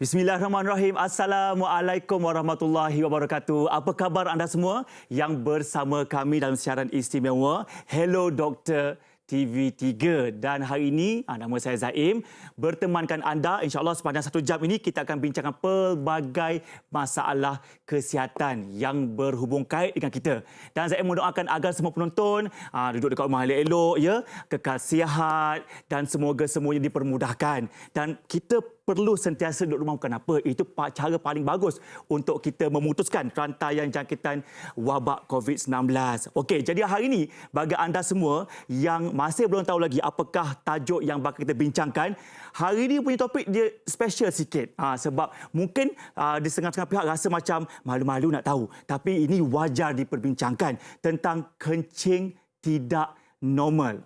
Bismillahirrahmanirrahim. Assalamualaikum warahmatullahi wabarakatuh. Apa khabar anda semua yang bersama kami dalam siaran istimewa Hello Doktor TV3. Dan hari ini, nama saya Zaim, bertemankan anda. InsyaAllah sepanjang 1 jam ini kita akan bincangkan pelbagai masalah kesihatan yang berhubung kait dengan kita. Dan Zaim mendoakan agar semua penonton duduk dekat rumah elok-elok, ya, kekal sihat dan semoga semuanya dipermudahkan. Dan kita perlu sentiasa duduk rumah, bukan apa. Itu cara paling bagus untuk kita memutuskan rantaian jangkitan wabak COVID-19. Okey, jadi hari ini bagi anda semua yang masih belum tahu lagi apakah tajuk yang bakal kita bincangkan, hari ini punya topik dia special sikit. Sebab mungkin di setengah-setengah pihak rasa macam malu-malu nak tahu. Tapi ini wajar diperbincangkan tentang kencing tidak normal.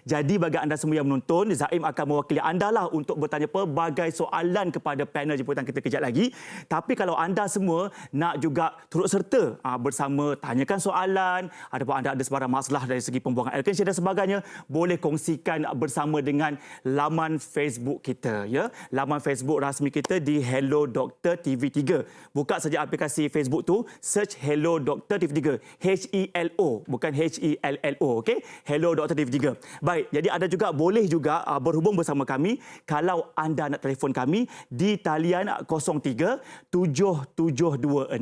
Jadi bagi anda semua yang menonton, Zaim akan mewakili anda lah untuk bertanya pelbagai soalan kepada panel jemputan kita kejap lagi. Tapi kalau anda semua nak juga turut serta bersama tanyakan soalan, ataupun anda ada sebarang masalah dari segi pembuangan air kencing dan sebagainya, boleh kongsikan bersama dengan laman Facebook kita, ya. Laman Facebook rasmi kita di Hello Doktor TV3. Buka saja aplikasi Facebook tu, search Hello Doktor TV3. H-E-L-O, bukan H-E-L-L-O. Okey, Hello Doktor TV3. Baik, jadi anda juga boleh juga berhubung bersama kami kalau anda nak telefon kami di talian 03 7726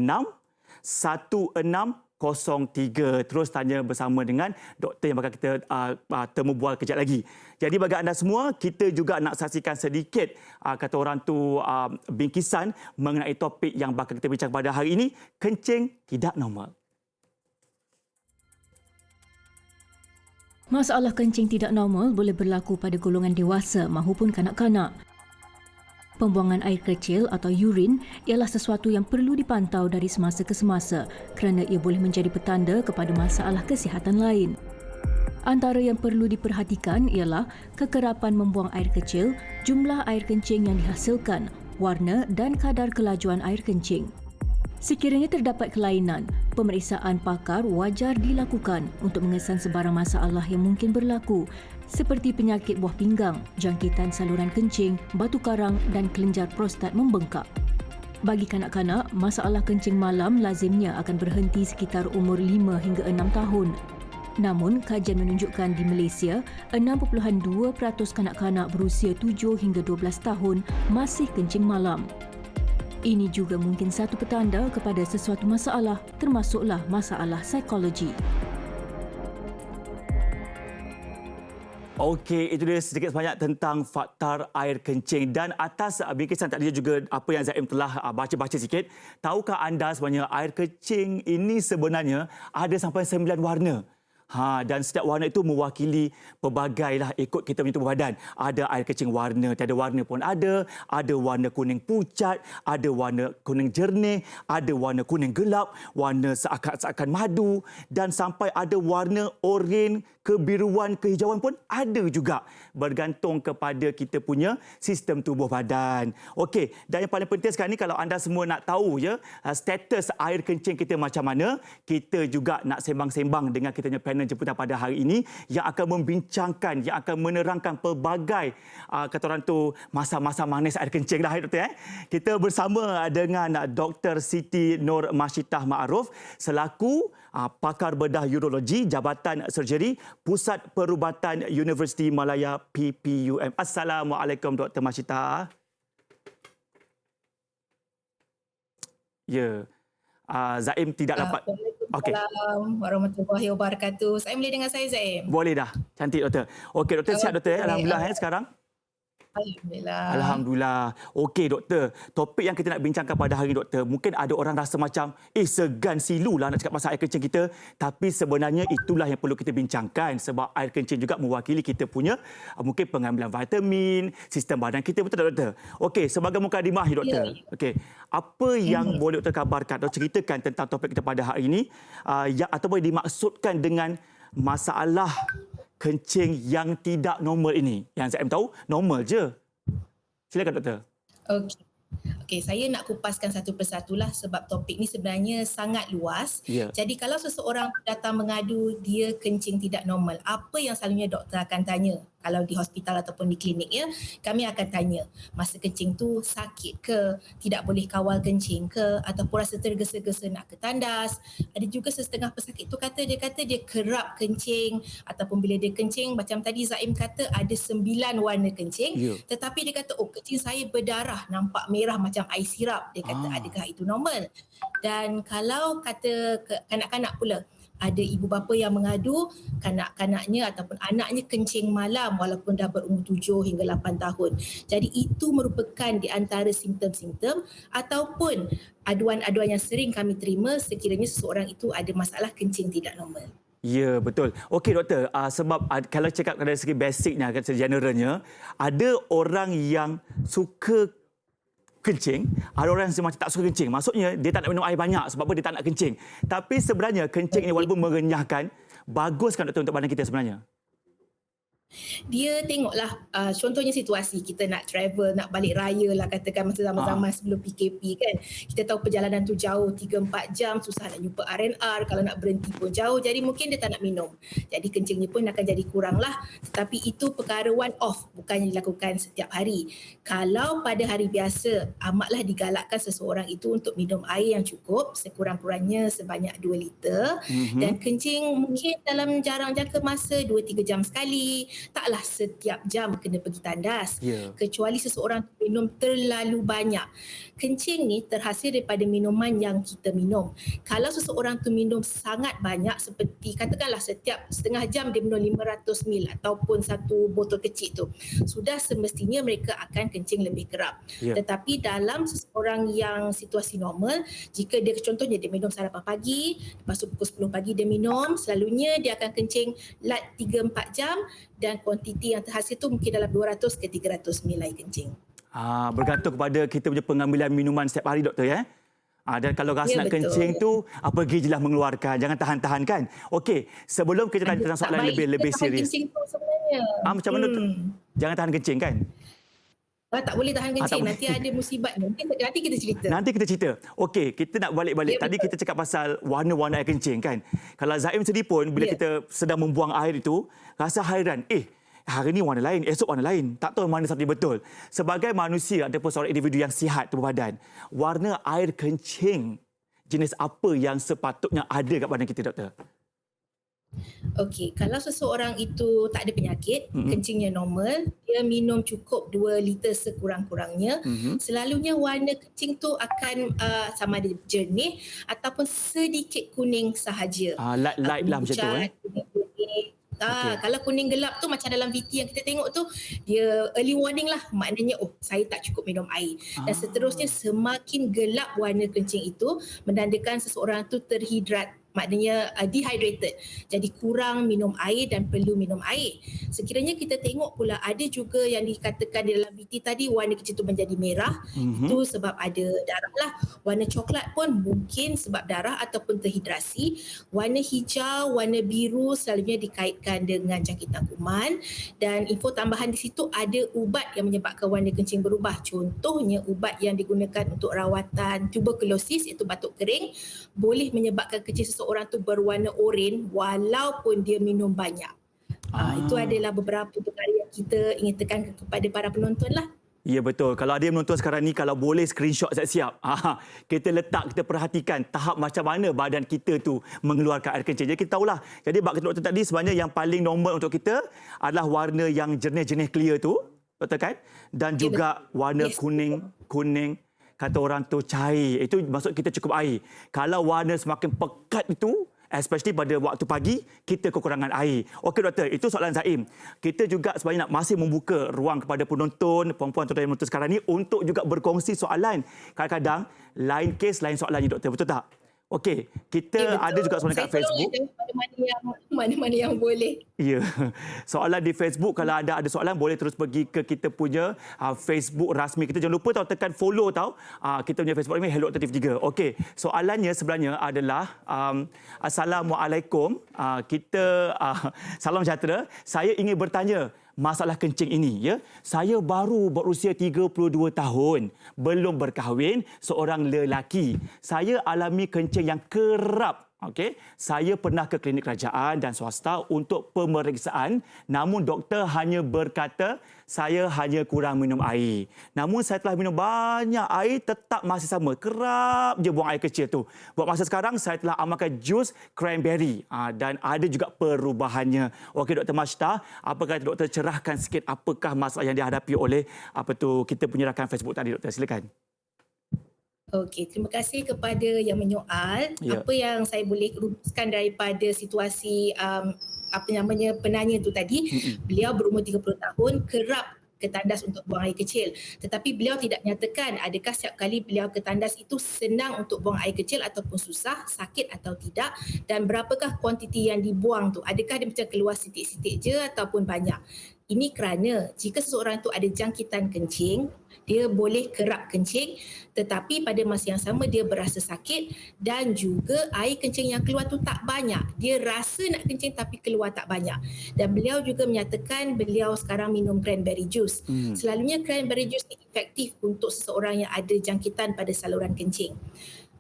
1603. Terus tanya bersama dengan doktor yang bakal kita temu bual kejap lagi. Jadi bagi anda semua, kita juga nak saksikan sedikit kata orang tu bingkisan mengenai topik yang bakal kita bincang pada hari ini, kencing tidak normal. Masalah kencing tidak normal boleh berlaku pada golongan dewasa mahupun kanak-kanak. Pembuangan air kecil atau urin ialah sesuatu yang perlu dipantau dari semasa ke semasa kerana ia boleh menjadi petanda kepada masalah kesihatan lain. Antara yang perlu diperhatikan ialah kekerapan membuang air kecil, jumlah air kencing yang dihasilkan, warna dan kadar kelajuan air kencing. Sekiranya terdapat kelainan, pemeriksaan pakar wajar dilakukan untuk mengesan sebarang masalah yang mungkin berlaku seperti penyakit buah pinggang, jangkitan saluran kencing, batu karang dan kelenjar prostat membengkak. Bagi kanak-kanak, masalah kencing malam lazimnya akan berhenti sekitar umur 5 hingga 6 tahun. Namun, kajian menunjukkan di Malaysia, 6.2% kanak-kanak berusia 7 hingga 12 tahun masih kencing malam. Ini juga mungkin satu petanda kepada sesuatu masalah, termasuklah masalah psikologi. Okey, itu dia sedikit sebanyak tentang faktor air kencing. Dan atas bingkisan tadi juga apa yang Zaim telah baca-baca sikit, tahukah anda sebenarnya air kencing ini sebenarnya ada sampai 9 warna. Dan setiap warna itu mewakili pelbagailah ikut kita punya tubuh badan. Ada air kencing warna, tiada warna pun ada warna kuning pucat, ada warna kuning jernih, ada warna kuning gelap, warna seakan-akan madu dan sampai ada warna oranye, kebiruan, kehijauan pun ada juga, bergantung kepada kita punya sistem tubuh badan. Okey, dan yang paling penting sekarang ni kalau anda semua nak tahu, ya, status air kencing kita macam mana, kita juga nak sembang-sembang dengan kita punya panel jemputan pada hari ini yang akan membincangkan, yang akan menerangkan pelbagai kata orang tu masa-masa manis air kencing dah, doktor. Kita bersama dengan Dr. Siti Nur Masyitah Ma'aruf selaku pakar bedah urologi Jabatan Surgery Pusat Perubatan Universiti Malaya PPUM. Assalamualaikum Dr. Masyitah. Ya. Zaim tidak dapat. Okey. Assalamualaikum warahmatullahi wabarakatuh. Saya boleh dengar saya, Zaim? Boleh dah. Cantik, doktor. Okey, doktor, sihat, doktor. Alhamdulillah sekarang. Alhamdulillah. Alhamdulillah. Okey, doktor. Topik yang kita nak bincangkan pada hari ini, doktor, mungkin ada orang rasa macam segan silulah nak cakap pasal air kencing kita, tapi sebenarnya itulah yang perlu kita bincangkan sebab air kencing juga mewakili kita punya mungkin pengambilan vitamin, sistem badan kita, betul tak, doktor? Okey, sebagai mukadimah, doktor. Ya. Okey, apa yang boleh doktor kabarkan atau ceritakan tentang topik kita pada hari ini yang ataupun dimaksudkan dengan masalah kencing yang tidak normal ini? Yang saya tahu normal je. Silakan, doktor. Okey, saya nak kupaskan satu persatulah sebab topik ni sebenarnya sangat luas. Ya. Jadi kalau seseorang datang mengadu dia kencing tidak normal, apa yang selalunya doktor akan tanya? kalau di hospital ataupun di klinik ya, kami akan tanya masa kencing tu sakit ke, tidak boleh kawal kencing ke, ataupun rasa tergesa-gesa nak ke tandas. Ada juga setengah pesakit tu dia kata dia kerap kencing, ataupun bila dia kencing macam tadi Zaim kata ada 9 warna kencing, tetapi dia kata kencing saya berdarah, nampak merah macam air sirap. Dia kata adakah itu normal? Dan kalau kata kanak-kanak pula, ada ibu bapa yang mengadu kanak-kanaknya ataupun anaknya kencing malam walaupun dah berumur 7 hingga 8 tahun. Jadi itu merupakan di antara simptom-simptom ataupun aduan-aduan yang sering kami terima sekiranya seseorang itu ada masalah kencing tidak normal. Ya, betul. Okey doktor, sebab kalau cakap dari segi basicnya, secara generalnya, ada orang yang suka kencing, ada orang yang macam tak suka kencing. Maksudnya dia tak nak minum air banyak sebab apa dia tak nak kencing. Tapi sebenarnya kencing ini walaupun mengenyahkan, bagus kan doktor untuk badan kita sebenarnya? Dia tengoklah contohnya situasi kita nak travel, nak balik raya lah katakan masa zaman-zaman sebelum PKP kan. Kita tahu perjalanan tu jauh 3-4 jam, susah nak jumpa R&R, kalau nak berhenti pun jauh, jadi mungkin dia tak nak minum. Jadi kencingnya pun akan jadi kurang lah. Tetapi itu perkara one off, bukannya dilakukan setiap hari. Kalau pada hari biasa, amatlah digalakkan seseorang itu untuk minum air yang cukup, sekurang-kurangnya sebanyak 2 liter. Dan kencing mungkin dalam jarang jangka masa 2-3 jam sekali. Taklah setiap jam kena pergi tandas. Kecuali seseorang minum terlalu banyak. Kencing ni terhasil daripada minuman yang kita minum. Kalau seseorang tu minum sangat banyak, seperti katakanlah setiap setengah jam dia minum 500 ml ataupun satu botol kecil tu, sudah semestinya mereka akan kencing lebih kerap. Tetapi dalam seseorang yang situasi normal, jika dia contohnya dia minum sarapan pagi, lepas tu pukul 10 pagi dia minum, selalunya dia akan kencing lat 3-4 jam dan kuantiti yang terhasil tu mungkin dalam 200 ke 300 ml air kencing. Bergantung kepada kita punya pengambilan minuman setiap hari doktor ya. Dan kalau rasa nak kencing tu, pergi je lah mengeluarkan, jangan tahan-tahan kan. Okey, sebelum kita tanya tentang soalan lebih serius. Kencing tu sebenarnya. Macam mana tu? Jangan tahan kencing kan? Tak boleh tahan kencing, nanti ada musibat. Nanti kita cerita. Nanti kita cerita. Okey, kita nak balik-balik. Tadi kita cakap pasal warna-warna air kencing kan. Kalau Zaim sendiri pun bila kita sedang membuang air itu, rasa hairan, hari ni warna lain, esok warna lain. Tak tahu mana satu betul. Sebagai manusia ataupun seorang individu yang sihat tubuh badan, warna air kencing jenis apa yang sepatutnya ada kat badan kita doktor? Okey, kalau seseorang itu tak ada penyakit, kencingnya normal, dia minum cukup 2 liter sekurang-kurangnya, selalunya warna kencing tu akan sama ada jernih ataupun sedikit kuning sahaja. Light lah macam tu Kalau kuning gelap tu macam dalam VT yang kita tengok tu, dia early warning lah, maknanya saya tak cukup minum air. Dan seterusnya semakin gelap warna kencing itu menandakan seseorang tu terhidrat, maknanya dehydrated, jadi kurang minum air dan perlu minum air. Sekiranya kita tengok pula ada juga yang dikatakan di dalam VT tadi warna kencing itu menjadi merah, itu sebab ada darah lah. Warna coklat pun mungkin sebab darah ataupun terhidrasi. Warna hijau, warna biru selalunya dikaitkan dengan jangkitan kuman, dan info tambahan di situ ada ubat yang menyebabkan warna kencing berubah. Contohnya ubat yang digunakan untuk rawatan tuberkulosis iaitu batuk kering boleh menyebabkan kencing seseorang tu berwarna oranye walaupun dia minum banyak. Itu adalah beberapa perkara yang kita ingin tekankan kepada para penonton lah. Ya betul. Kalau ada yang menonton sekarang ni, kalau boleh screenshot siap-siap. Kita letak, kita perhatikan tahap macam mana badan kita tu mengeluarkan air kencing. Jadi kita tahulah. Jadi bab doktor tadi sebenarnya yang paling normal untuk kita adalah warna yang jernih-jernih clear tu, doktor kan? Dan juga warna kuning kata orang tu cair. Itu maksud kita cukup air. Kalau warna semakin pekat itu, especially pada waktu pagi, kita kekurangan air. Okey doktor, itu soalan Zaim. Kita juga sebenarnya nak masih membuka ruang kepada penonton, perempuan yang menonton sekarang ni untuk juga berkongsi soalan. Kadang-kadang lain kes, lain soalannya doktor. Betul tak? Okey, kita ada juga soalan kat Facebook. Mana-mana yang boleh. Ya. Soalan di Facebook, kalau ada soalan boleh terus pergi ke kita punya Facebook rasmi kita. Jangan lupa tekan follow kita punya Facebook ini Hello Dr. TV3. Okey, soalannya sebenarnya adalah Assalamualaikum. Salam sejahtera. Saya ingin bertanya masalah kencing ini ya. Saya baru berusia 32 tahun, belum berkahwin, seorang lelaki. Saya alami kencing yang kerap Okey, saya pernah ke klinik kerajaan dan swasta untuk pemeriksaan, namun doktor hanya berkata saya hanya kurang minum air. Namun saya telah minum banyak air, tetap masih sama. Kerap je buang air kecil tu. Buat masa sekarang saya telah amalkan jus cranberry dan ada juga perubahannya. Okey Dr. Mashtah, apakah doktor cerahkan sikit apakah masalah yang dihadapi oleh kita punya rakan Facebook tadi doktor, silakan. Okey, terima kasih kepada yang menyoal. Ya. Apa yang saya boleh rumuskan daripada situasi penanya tu tadi, beliau berumur 30 tahun, kerap ketandas untuk buang air kecil. Tetapi beliau tidak nyatakan adakah setiap kali beliau ketandas itu senang untuk buang air kecil ataupun susah, sakit atau tidak, dan berapakah kuantiti yang dibuang tu. Adakah dia macam keluar sitik-sitik je ataupun banyak. Ini kerana jika seseorang itu ada jangkitan kencing, dia boleh kerap kencing tetapi pada masa yang sama dia berasa sakit dan juga air kencing yang keluar tu tak banyak. Dia rasa nak kencing tapi keluar tak banyak. Dan beliau juga menyatakan beliau sekarang minum cranberry juice. Selalunya cranberry juice ni efektif untuk seseorang yang ada jangkitan pada saluran kencing.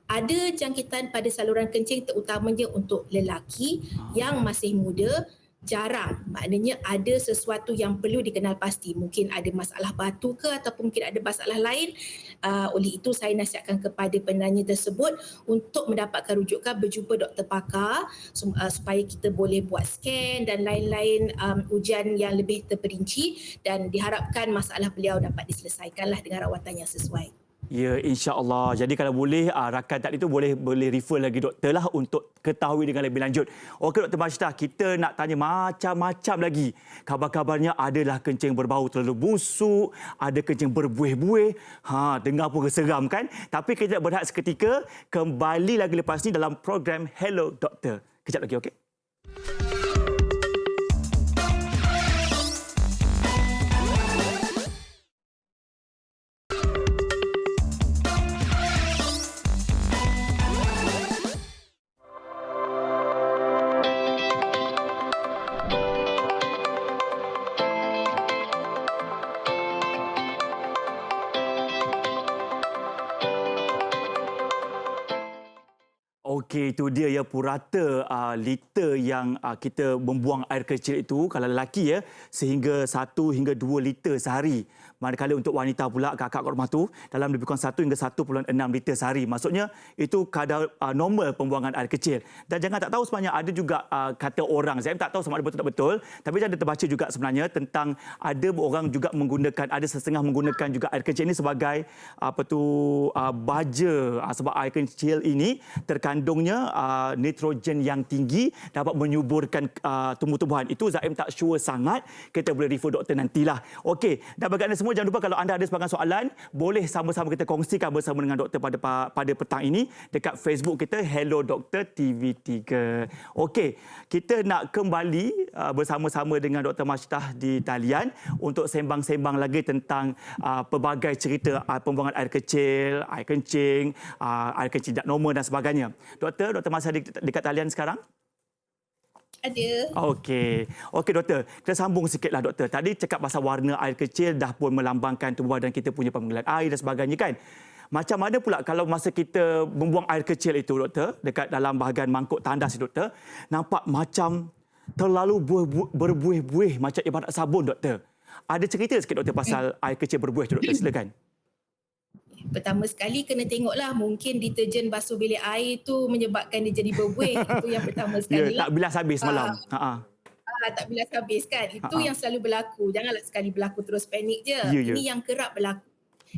Ada jangkitan pada saluran kencing terutamanya untuk lelaki yang masih muda, jarang. Maknanya ada sesuatu yang perlu dikenal pasti. Mungkin ada masalah batu ke ataupun mungkin ada masalah lain. Oleh itu saya nasihatkan kepada penanya tersebut untuk mendapatkan rujukan berjumpa doktor pakar supaya kita boleh buat scan dan lain-lain ujian yang lebih terperinci dan diharapkan masalah beliau dapat diselesaikanlah dengan rawatan yang sesuai. Ya, insya-Allah. Jadi kalau boleh rakan tadi tu boleh refer lagi doktor lah untuk ketahui dengan lebih lanjut. Okey Dr. Mashtah, kita nak tanya macam-macam lagi. Kabar-kabarnya adalah kencing berbau terlalu busuk, ada kencing berbuih-buih. Dengar pun seram kan? Tapi kita nak berehat seketika, kembali lagi lepas ni dalam program Hello Doktor. Kejap lagi, okey? Okey, itu dia ya purata liter yang kita membuang air kecil itu kalau lelaki ya sehingga 1 hingga 2 liter sehari. Manakala untuk wanita pula kakak kat rumah tu dalam lebih kurang 1 hingga 1.6 liter sehari. Maksudnya itu kadar normal pembuangan air kecil. Dan jangan tak tahu sebenarnya ada juga kata orang, saya tak tahu sama ada betul tak betul, tapi saya ada terbaca juga sebenarnya tentang ada orang juga menggunakan, ada setengah menggunakan juga air kecil ini sebagai baja sebab air kecil ini terkandungnya nitrogen yang tinggi dapat menyuburkan tumbuh-tumbuhan. Itu Zaim tak sure sangat, kita boleh refer doktor nantilah. Okey, dan bagi anda semua jangan lupa kalau anda ada sebarang soalan, boleh sama-sama kita kongsikan bersama dengan doktor pada petang ini dekat Facebook kita Hello Doktor TV3. Okey, kita nak kembali bersama-sama dengan Dr. Mashtah di talian untuk sembang-sembang lagi tentang pelbagai cerita pembuangan air kecil, air kencing tidak normal dan sebagainya. Dr. Mashtah dekat talian sekarang? Ada. Okey, doktor. Kita sambung sikitlah doktor. Tadi cakap pasal warna air kecil dah pun melambangkan tubuh badan kita punya pemanggilan air dan sebagainya kan. Macam mana pula kalau masa kita membuang air kecil itu doktor, dekat dalam bahagian mangkuk tandas doktor, nampak macam terlalu berbuih-buih macam ibarat sabun doktor. Ada cerita sikit doktor pasal air kecil berbuih tu doktor, silakan. Pertama sekali kena tengoklah mungkin deterjen basuh bilik air tu menyebabkan dia jadi berbuih. Itu yang pertama sekali Ya, tak bilas habis malam. Tak bilas habis kan. Itu yang selalu berlaku. Janganlah sekali berlaku terus panik je. Ya. Ini yang kerap berlaku.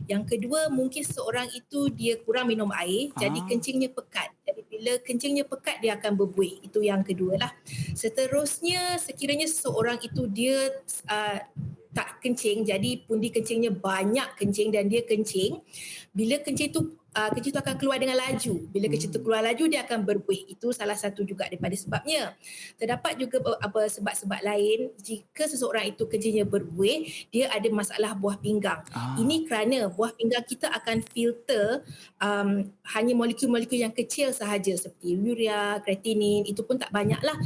Yang kedua, mungkin seorang itu dia kurang minum air, jadi kencingnya pekat. Jadi bila kencingnya pekat, dia akan berbuih. Itu yang kedua lah. Seterusnya, sekiranya seseorang itu dia tak kencing, jadi pundi kencingnya banyak kencing dan dia kencing, bila kencing tu akan keluar dengan laju. Bila kencing tu keluar laju, dia akan berbuih. Itu salah satu juga daripada sebabnya. Terdapat juga sebab-sebab lain. Jika seseorang itu kencingnya berbuih, dia ada masalah buah pinggang. Ini kerana buah pinggang kita akan filter hanya molekul-molekul yang kecil sahaja seperti urea, kreatinin, itu pun tak banyaklah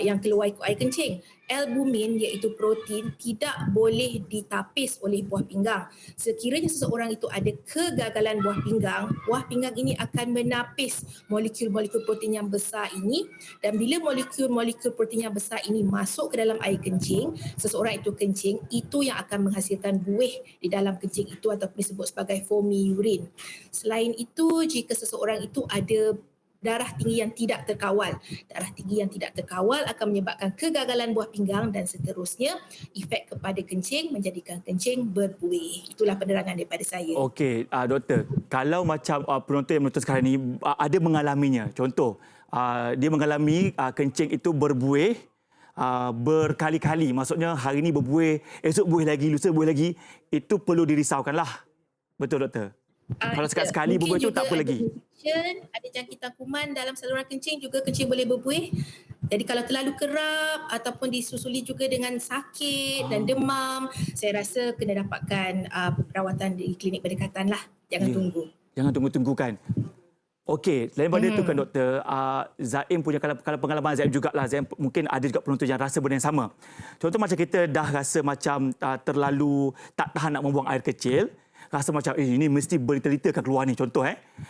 yang keluar ikut air kencing. albumin iaitu protein tidak boleh ditapis oleh buah pinggang. Sekiranya seseorang itu ada kegagalan buah pinggang ini akan menapis molekul-molekul protein yang besar ini, dan bila molekul-molekul protein yang besar ini masuk ke dalam air kencing, seseorang itu kencing, itu yang akan menghasilkan buih di dalam kencing itu ataupun disebut sebagai foamy urine. Selain itu, jika seseorang itu ada darah tinggi yang tidak terkawal. Darah tinggi yang tidak terkawal akan menyebabkan kegagalan buah pinggang dan seterusnya efek kepada kencing menjadikan kencing berbuih. Itulah penerangan daripada saya. Okey, doktor, kalau macam penonton yang menonton sekarang ni ada mengalaminya. Contoh, dia mengalami kencing itu berbuih berkali-kali. Maksudnya hari ni berbuih, esok buih lagi, lusa buih lagi. Itu perlu dirisaukanlah. Betul, doktor? Kalau sekali berbuih itu tak apa lagi. Ada jangkitan kuman dalam saluran kencing, juga kencing boleh berbuih. Jadi kalau terlalu kerap ataupun disusuli juga dengan sakit dan demam, saya rasa kena dapatkan perawatan di klinik berdekatan lah. Jangan tunggu. Jangan tunggu-tunggu kan. Okey, selain daripada itu kan doktor, Zaim punya kalau pengalaman Zaim jugalah, Zaim mungkin ada juga penonton yang rasa benda yang sama. Contoh macam kita dah rasa macam terlalu tak tahan nak membuang air kecil, rasa macam ini mesti berliter-liter akan keluar ni contoh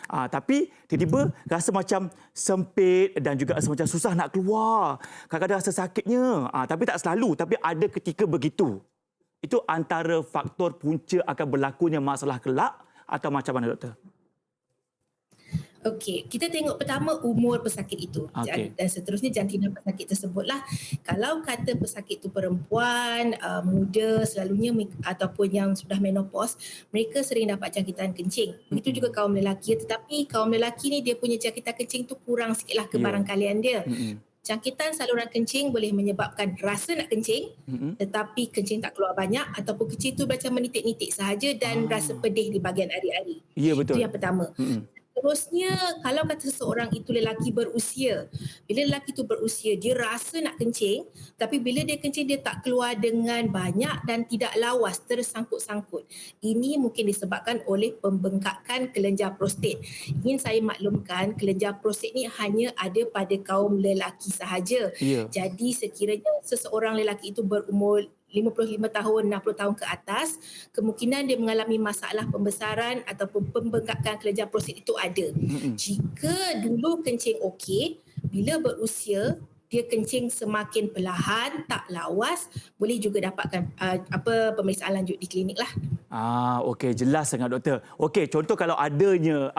tapi tiba-tiba rasa macam sempit dan juga rasa macam susah nak keluar. Kadang-kadang rasa sakitnya, tapi tak selalu, tapi ada ketika begitu. Itu antara faktor punca akan berlakunya masalah kelak atau macam mana doktor? Okey, kita tengok pertama umur pesakit itu dan seterusnya jantina pesakit tersebutlah. Kalau kata pesakit itu perempuan, muda selalunya ataupun yang sudah menopause, mereka sering dapat jangkitan kencing. Begitu juga kaum lelaki, tetapi kaum lelaki ni dia punya jangkitan kencing tu kurang sikitlah kebarangkalian dia. Jangkitan saluran kencing boleh menyebabkan rasa nak kencing tetapi kencing tak keluar banyak, ataupun kencing tu macam menitik-nitik sahaja dan rasa pedih di bahagian ari-ari. Ya, betul. Itu yang pertama. Terusnya, kalau kata seseorang itu lelaki berusia, bila lelaki itu berusia, dia rasa nak kencing, tapi bila dia kencing, dia tak keluar dengan banyak dan tidak lawas, tersangkut-sangkut. Ini mungkin disebabkan oleh pembengkakan kelenjar prostat. Ingin saya maklumkan, kelenjar prostat ni hanya ada pada kaum lelaki sahaja. Jadi sekiranya seseorang lelaki itu berumur 55 tahun, 60 tahun ke atas, kemungkinan dia mengalami masalah pembesaran ataupun pembengkakan kelenjar prostat itu ada. Jika dulu kencing okey, bila berusia dia kencing semakin perlahan, tak lawas, boleh juga dapatkan pemeriksaan lanjut di klinik lah. Okey, jelas sangat doktor. Okey, contoh kalau adanya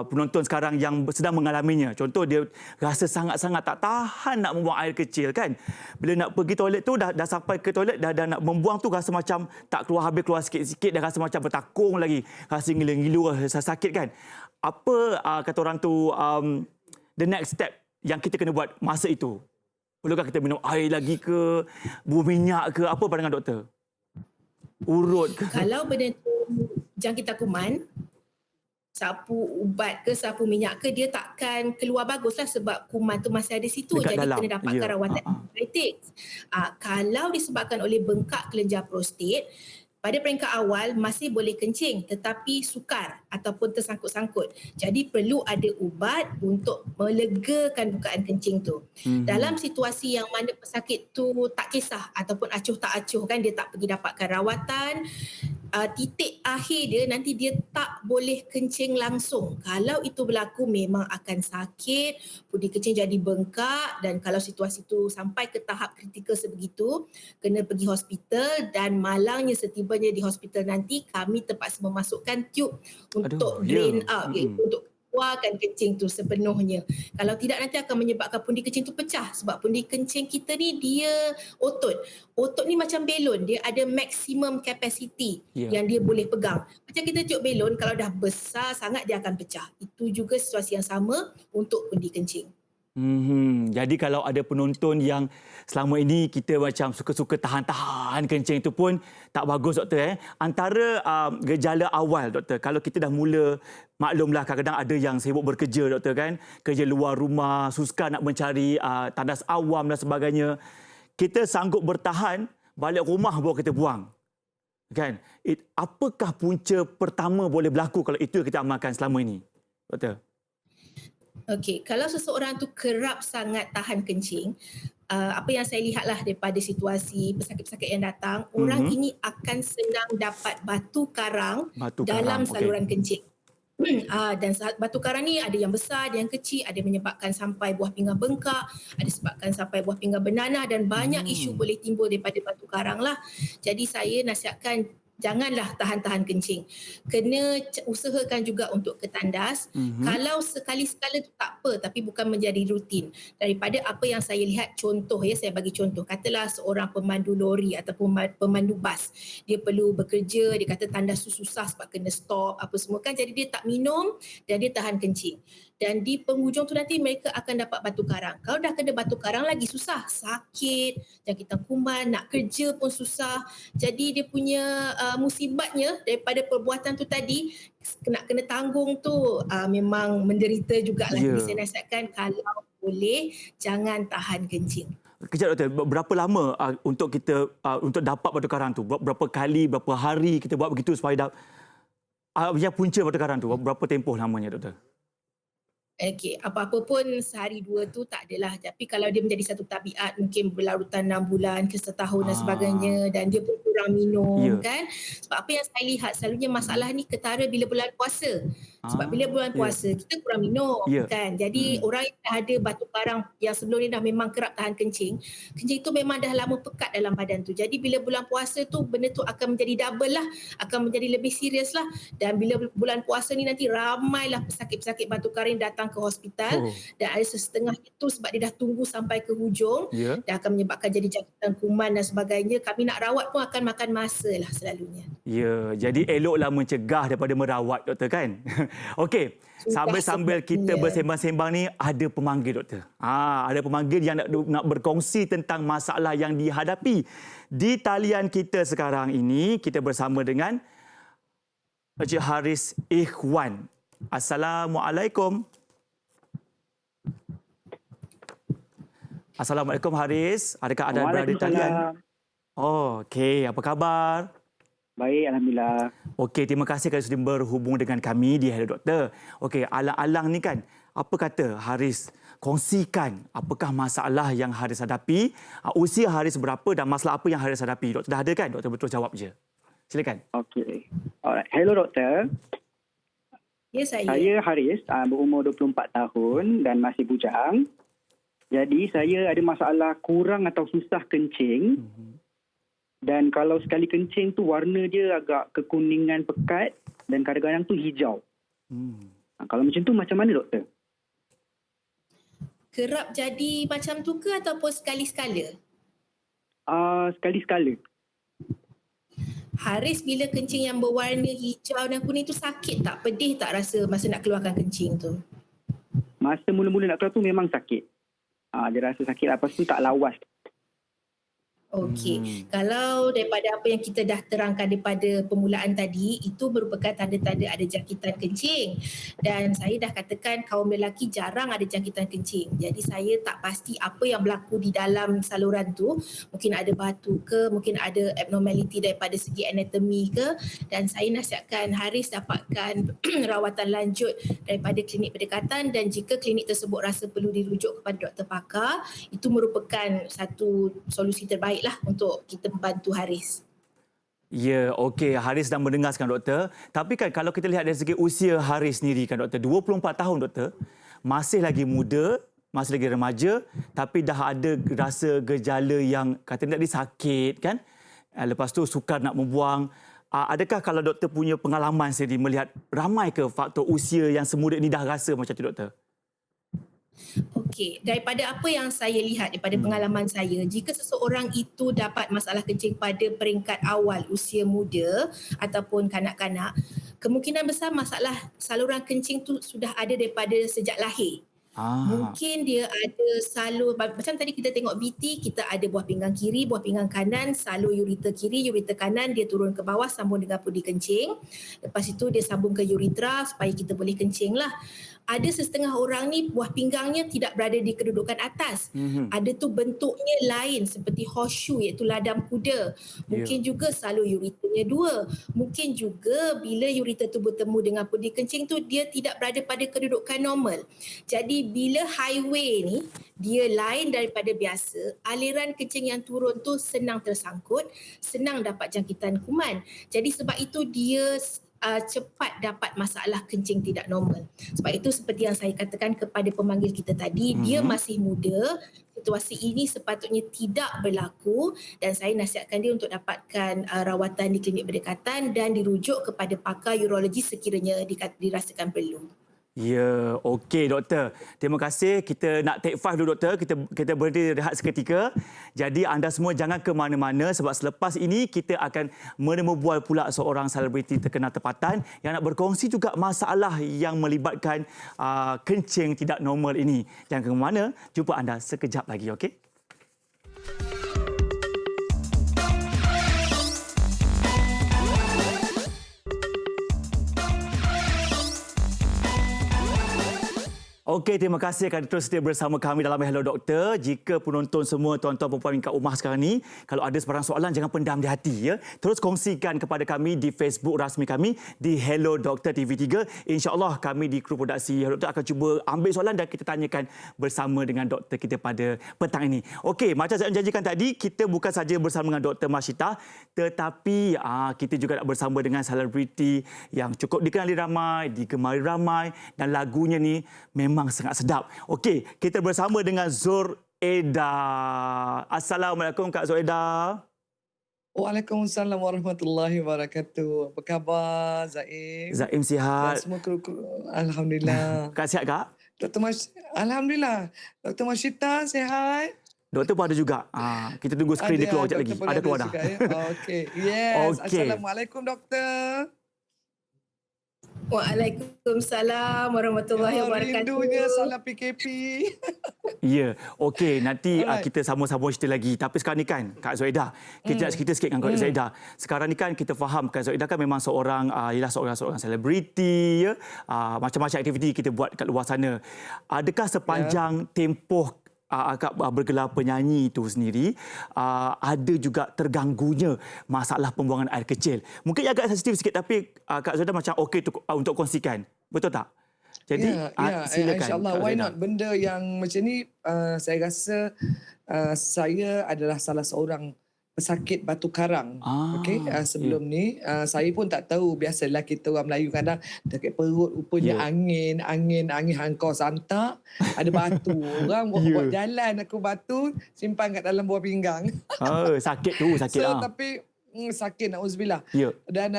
penonton sekarang yang sedang mengalaminya. Contoh dia rasa sangat-sangat tak tahan nak membuang air kecil kan. Bila nak pergi toilet tu dah sampai ke toilet dah nak membuang tu rasa macam tak keluar habis, keluar sikit-sikit dan rasa macam bertakung lagi. Rasa ngilu-ngilu, rasa sakit kan. Apa kata orang tu the next step yang kita kena buat masa itu? Perlukah kita minum air lagi ke, buah minyak ke, apa pandangan doktor? Urut ke? Kalau benda tu jangkitan kuman, sapu ubat ke sapu minyak ke, dia takkan keluar baguslah sebab kuman tu masih ada situ. Dekat jadi dalam. kena dapatkan rawatan antibiotik. Kalau disebabkan oleh bengkak kelenjar prostat, pada peringkat awal masih boleh kencing tetapi sukar ataupun tersangkut-sangkut. Jadi perlu ada ubat untuk melegakan bukaan kencing tu. Dalam situasi yang mana pesakit tu tak kisah ataupun acuh tak acuh kan, dia tak pergi dapatkan rawatan, titik akhir dia nanti dia tak boleh kencing langsung. Kalau itu berlaku memang akan sakit, pudi kencing jadi bengkak, dan kalau situasi itu sampai ke tahap kritikal sebegitu, kena pergi hospital, dan malangnya setibanya di hospital nanti kami terpaksa memasukkan tube untuk drain out, untuk keluarkan kencing tu sepenuhnya. Kalau tidak nanti akan menyebabkan pundi kencing tu pecah, sebab pundi kencing kita ni dia otot. Otot ni macam belon, dia ada maksimum capacity yang dia boleh pegang. Macam kita tiup belon, kalau dah besar sangat dia akan pecah. Itu juga situasi yang sama untuk pundi kencing. Jadi kalau ada penonton yang selama ini kita macam suka-suka tahan-tahan kencing itu pun tak bagus doktor. Antara gejala awal doktor, kalau kita dah mula, maklumlah kadang-kadang ada yang sibuk bekerja doktor kan, kerja luar rumah, susah nak mencari tandas awam dan sebagainya. Kita sanggup bertahan, balik rumah baru kita buang. Kan? Apakah punca pertama boleh berlaku kalau itu yang kita amalkan selama ini doktor? Okey, kalau seseorang tu kerap sangat tahan kencing, apa yang saya lihatlah daripada situasi pesakit-pesakit yang datang, orang ini akan senang dapat batu karang Batu dalam karang, okey. saluran kencing. Dan batu karang ni ada yang besar, ada yang kecil, ada menyebabkan sampai buah pinggang bengkak, ada sebabkan sampai buah pinggang bernanah dan banyak isu boleh timbul daripada batu karang lah. Jadi saya nasihatkan janganlah tahan-tahan kencing. Kena usahakan juga untuk ke tandas. Kalau sekali-sekala tu tak apa tapi bukan menjadi rutin. Daripada apa yang saya lihat contoh saya bagi contoh. Katalah seorang pemandu lori ataupun pemandu bas. Dia perlu bekerja, dia kata tandas tu susah sebab kena stop apa semua kan. Jadi dia tak minum dan dia tahan kencing. Dan di penghujung tu nanti mereka akan dapat batu karang. Kalau dah kena batu karang lagi susah, sakit, jangkitan kuman, nak kerja pun susah. Jadi dia punya musibatnya daripada perbuatan tu tadi kena tanggung tu memang menderita jugalah. Jadi saya nasihatkan kalau boleh jangan tahan kencing. Kejap doktor, berapa lama untuk kita untuk dapat batu karang tu? Berapa kali, berapa hari kita buat begitu supaya yang punca batu karang tu? Berapa tempoh lamanya doktor? Okey, apa-apa pun sehari dua tu tak adalah. Tapi kalau dia menjadi satu tabiat mungkin berlarutan 6 bulan ke setahun dan sebagainya dan dia pun kurang minum kan. Sebab apa yang saya lihat selalunya masalah ni ketara bila bulan puasa. Sebab bila bulan puasa kita kurang minum kan. Jadi orang yang dah ada batu karang yang sebelum ni dah memang kerap tahan kencing. Kencing tu memang dah lama pekat dalam badan tu. Jadi bila bulan puasa tu benda tu akan menjadi double lah. Akan menjadi lebih serius lah. Dan bila bulan puasa ni nanti ramailah pesakit-pesakit batu karang datang ke hospital dan ada setengah itu sebab dia dah tunggu sampai ke hujung dan akan menyebabkan jadi jangkitan kuman dan sebagainya. Kami nak rawat pun akan makan masa lah selalunya. Ya, jadi eloklah mencegah daripada merawat doktor kan. Okey, sambil-sambil kita bersembang-sembang ni ada pemanggil doktor. Ada pemanggil yang nak berkongsi tentang masalah yang dihadapi. Di talian kita sekarang ini kita bersama dengan Encik Haris Ikhwan. Assalamualaikum. Assalamualaikum Haris. Adakah anda berada di talian? Oh, okey. Apa khabar? Baik, Alhamdulillah. Okey, terima kasih kerana sudah berhubung dengan kami di Hello Doktor. Okey, alang-alang ni kan, apa kata Haris? Kongsikan apakah masalah yang Haris hadapi, usia Haris berapa dan masalah apa yang Haris hadapi. Doktor dah ada kan? Doktor betul jawab je. Silakan. Okey. Alright. Hello Doktor. Ya, saya. Saya Haris, berumur 24 tahun dan masih bujang. Jadi saya ada masalah kurang atau susah kencing. Dan kalau sekali kencing tu warna dia agak kekuningan pekat dan kadang-kadang tu hijau. Kalau macam tu macam mana doktor? Kerap jadi macam tu ke ataupun sekali-sekala? Sekali-sekala. Haris bila kencing yang berwarna hijau dan kuning tu sakit tak? Pedih tak rasa masa nak keluarkan kencing tu? Masa mula-mula nak keluar tu memang sakit. Dia rasa sakit, lepas tu tak lawas. Okey, kalau daripada apa yang kita dah terangkan daripada permulaan tadi, itu merupakan tanda-tanda ada jangkitan kencing. Dan saya dah katakan kaum lelaki jarang ada jangkitan kencing. Jadi saya tak pasti apa yang berlaku di dalam saluran tu. Mungkin ada batu ke, mungkin ada abnormality daripada segi anatomi ke. Dan saya nasihatkan Haris dapatkan rawatan lanjut daripada klinik berdekatan dan jika klinik tersebut rasa perlu dirujuk kepada doktor pakar, itu merupakan satu solusi terbaik lah untuk kita membantu Haris. Ya, okey. Haris dah mendengar sekarang doktor. Tapi kan kalau kita lihat dari segi usia Haris sendiri kan doktor, 24 tahun doktor, masih lagi muda, masih lagi remaja, tapi dah ada rasa gejala yang kata tadi sakit kan? Lepas tu sukar nak membuang. Adakah kalau doktor punya pengalaman sendiri melihat ramai ke faktor usia yang semuda ini dah rasa macam tu doktor? Okey, daripada apa yang saya lihat daripada pengalaman saya, jika seseorang itu dapat masalah kencing pada peringkat awal usia muda ataupun kanak-kanak, kemungkinan besar masalah saluran kencing tu sudah ada daripada sejak lahir. Mungkin dia ada salur, macam tadi kita tengok VT, kita ada buah pinggang kiri, buah pinggang kanan, salur ureter kiri, ureter kanan, dia turun ke bawah sambung dengan pudi kencing. Lepas itu dia sambung ke uretra supaya kita boleh kencing lah. Ada setengah orang ni buah pinggangnya tidak berada di kedudukan atas. Ada tu bentuknya lain seperti horseshoe iaitu ladam kuda. Mungkin juga salur ureternya dua. Mungkin juga bila ureter tu bertemu dengan pudi kencing tu dia tidak berada pada kedudukan normal. Jadi bila highway ni dia lain daripada biasa, aliran kencing yang turun tu senang tersangkut, senang dapat jangkitan kuman. Jadi sebab itu dia cepat dapat masalah kencing tidak normal. Sebab itu seperti yang saya katakan kepada pemanggil kita tadi, dia masih muda, situasi ini sepatutnya tidak berlaku dan saya nasihatkan dia untuk dapatkan rawatan di klinik berdekatan dan dirujuk kepada pakar urologi sekiranya dirasakan perlu. Ya, okey doktor. Terima kasih. Kita nak take 5 dulu doktor. Kita berhenti rehat seketika. Jadi anda semua jangan ke mana-mana sebab selepas ini kita akan menemubual pula seorang selebriti terkenal tempatan yang nak berkongsi juga masalah yang melibatkan kencing tidak normal ini. Jangan ke mana, jumpa anda sekejap lagi, okey? Okey, terima kasih kerana terus setia bersama kami dalam Hello Doktor. Jika penonton semua, tuan-tuan perempuan kat rumah sekarang ni, kalau ada sebarang soalan, jangan pendam di hati. Ya. Terus kongsikan kepada kami di Facebook rasmi kami, di Hello Doktor TV3. InsyaAllah kami di kru produksi Hello Doktor akan cuba ambil soalan dan kita tanyakan bersama dengan doktor kita pada petang ini. Okey, macam saya janjikan tadi, kita bukan saja bersama dengan Dr. Mashita, tetapi kita juga nak bersama dengan selebriti yang cukup dikenali ramai, digemari ramai dan lagunya ni memang sangat sedap. Okey, kita bersama dengan Zoraida. Assalamualaikum Kak Zoraida. Waalaikumsalam warahmatullahi wabarakatuh. Apa khabar Zaim? Zaim sihat. Dan semua kru. Alhamdulillah. Kak sihat Kak? Alhamdulillah. Dr. Mashita sihat? Doktor pun ada juga. Kita tunggu skrin dia keluar sekejap lagi. Ada keluar dah. Ya? Okey. Yes. Okey. Assalamualaikum doktor. Waalaikumsalam warahmatullahi wabarakatuh. Rindunya salam PKP. Ya, okey. Nanti Alright. kita sama-sama cerita lagi. Tapi sekarang ni kan, Kak Zoraida, kita nak cerita sikit dengan Kak Zoraida. Sekarang ni kan kita faham Kak Zoraida kan memang seorang seorang selebriti, ya. Macam-macam aktiviti kita buat kat luar sana. Adakah sepanjang tempoh akak bergelar penyanyi itu sendiri, ada juga terganggunya masalah pembuangan air kecil. Mungkin agak sensitif sikit tapi Kak Zoraida macam okey untuk kongsikan. Betul tak? Jadi silakan. InsyaAllah, why not? Benda yang macam ni, saya rasa saya adalah salah seorang pesakit batu karang. Okey, sebelum ni saya pun tak tahu. Biasalah kita orang Melayu kadang dekat perut rupanya angin hangkau santak, ada batu. Orang buat jalan aku batu simpan kat dalam buah pinggang. Sakit tu, sakit So tapi sakit, na'udzubillah. Ya. Dan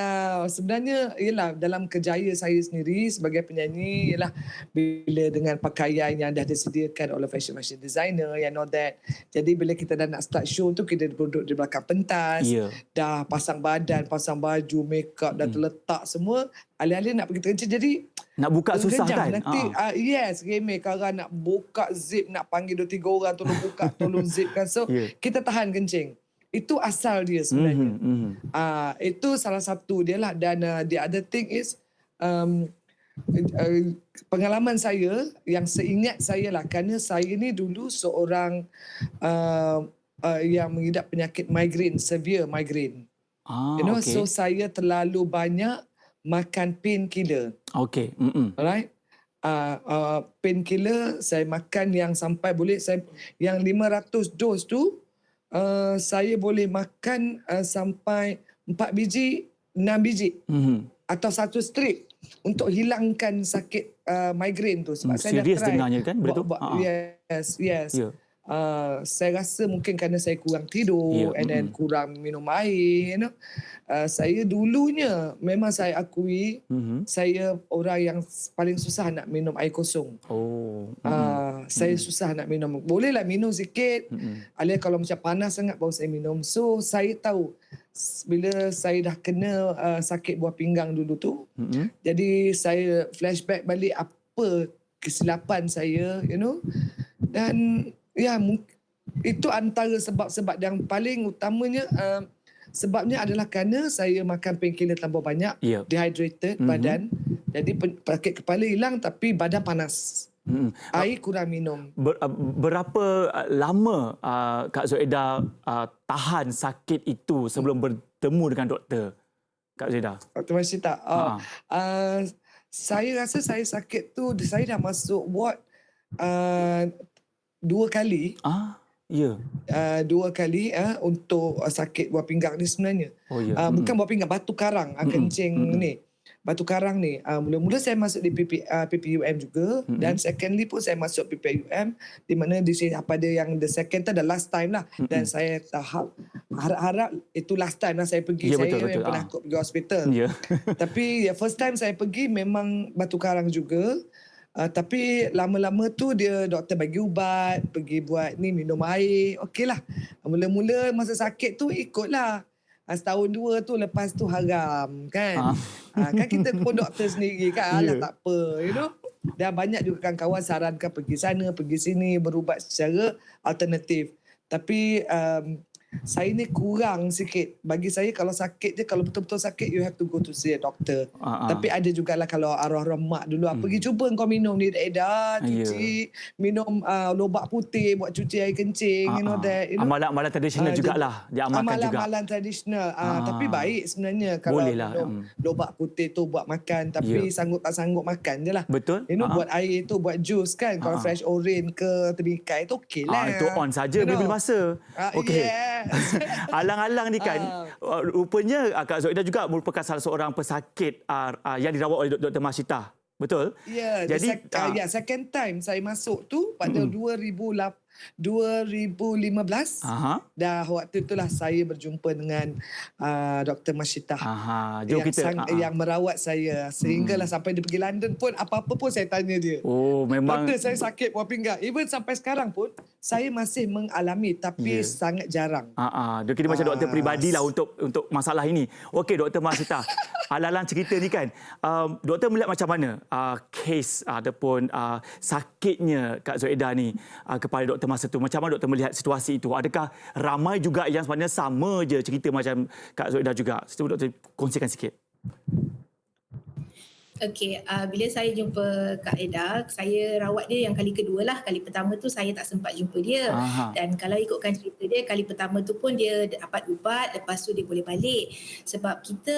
sebenarnya ialah dalam kerjaya saya sendiri sebagai penyanyi ialah bila dengan pakaian yang dah disediakan oleh fashion designer and all that. Jadi bila kita dah nak start show tu, kita duduk di belakang pentas, dah pasang badan, pasang baju, make up dah terletak semua. Alih-alih nak pergi terkencing, jadi nak buka susah kan? Nanti yes, remeh kalau nak buka zip, nak panggil 2-3 orang tolong buka, tolong zip kan. So kita tahan kencing. Itu asal dia sebenarnya. Itu salah satu dia lah. Dan the other thing is pengalaman saya yang seingat saya lah, kerana saya ni dulu seorang yang mengidap penyakit migraine, severe migraine. So saya terlalu banyak makan painkiller. Okey. Alright. Painkiller saya makan yang sampai boleh yang 500 dos tu. Saya boleh makan sampai 4 biji, 6 biji atau 1 strip untuk hilangkan sakit migraine tu. Sebab saya dah try. Serius sebenarnya kan? Betul? Yes. Yeah. Saya rasa mungkin kerana saya kurang tidur and then kurang minum air. Saya dulunya memang saya akui saya orang yang paling susah nak minum air kosong. Saya susah nak minum. Bolehlah minum sikit. Alias kalau macam panas sangat baru saya minum. So saya tahu bila saya dah kena sakit buah pinggang dulu tu. Jadi saya flashback balik apa kesilapan saya, Dan itu antara sebab-sebab yang paling utamanya. Sebabnya adalah kerana saya makan painkiller terlalu banyak, dehydrated badan. Jadi sakit kepala hilang tapi badan panas. Air kurang minum. Berapa lama Kak Zoraida tahan sakit itu sebelum bertemu dengan doktor? Kak Zoraida. Dr. Mashita. Saya rasa saya sakit tu, saya dah masuk ward 2 kali. Ya. 2 kali untuk sakit buah pinggang ni sebenarnya. Oh ya. Bukan buah pinggang, batu karang, kencing ni. Batu karang ni. Mula-mula saya masuk di PPUM juga, dan secondly pun saya masuk PPUM, di mana di sini pada yang the second tu the last time lah, dan saya harap itu last time lah saya pergi. Ya, Saya betul. yang penakut pergi hospital. Ya. Tapi first time saya pergi memang batu karang juga. Tapi lama-lama tu doktor bagi ubat, pergi buat ni minum air. Okeylah. Mula-mula masa sakit tu ikutlah. Setahun 2 tu, lepas tu haram kan. Kan kita pun doktor sendiri kan. Alah tak apa, you know. Dan banyak juga kawan-kawan sarankan pergi sana, pergi sini, berubat secara alternatif. Tapi saya ni kurang sikit. Bagi saya kalau sakit je, kalau betul-betul sakit, you have to go to see a doctor. Tapi ada jugalah kalau arwah-arwah mak dulu, pergi cuba kau minum ni Eda, cuci, minum lobak putih, buat cuci air kencing, you know that. You know? Amalan-amalan tradisional jugalah, diamalkan juga. Amalan tradisional. Tapi baik sebenarnya kalau minum lobak putih tu buat makan, tapi sanggup tak sanggup makan je lah. Betul. You know, buat air tu, buat jus kan, kalau fresh orange ke temikai tu okey lah. Itu on saja bila masa. Okey. Alang-alang ni kan, rupanya Kak Zoida juga merupakan salah seorang pesakit yang dirawat oleh Dr. Masyitah. Betul? Ya, jadi second time saya masuk tu pada 2015. Dah waktu itulah saya berjumpa dengan Dr. Masyitah. Yang merawat saya sehinggalah sampai dia pergi London pun, apa-apa pun saya tanya dia. Oh, memang. Doktor, saya sakit buah pinggang. Even sampai sekarang pun saya masih mengalami, tapi sangat jarang. Dia kira macam doktor peribadilah untuk masalah ini. Okey, Dr. Masyitah. Alang-alang cerita ni kan, doktor melihat macam mana kes ataupun sakitnya Kak Zoida ni kepada doktor masa tu. Macam mana doktor melihat situasi itu? Adakah ramai juga yang sebenarnya sama je cerita macam Kak Zoida juga? Cuba doktor kongsikan sikit. Okey, bila saya jumpa Kak Eda, saya rawat dia yang kali kedua lah. Kali pertama tu saya tak sempat jumpa dia. Dan kalau ikutkan cerita dia, kali pertama tu pun dia dapat ubat, lepas tu dia boleh balik. Sebab kita,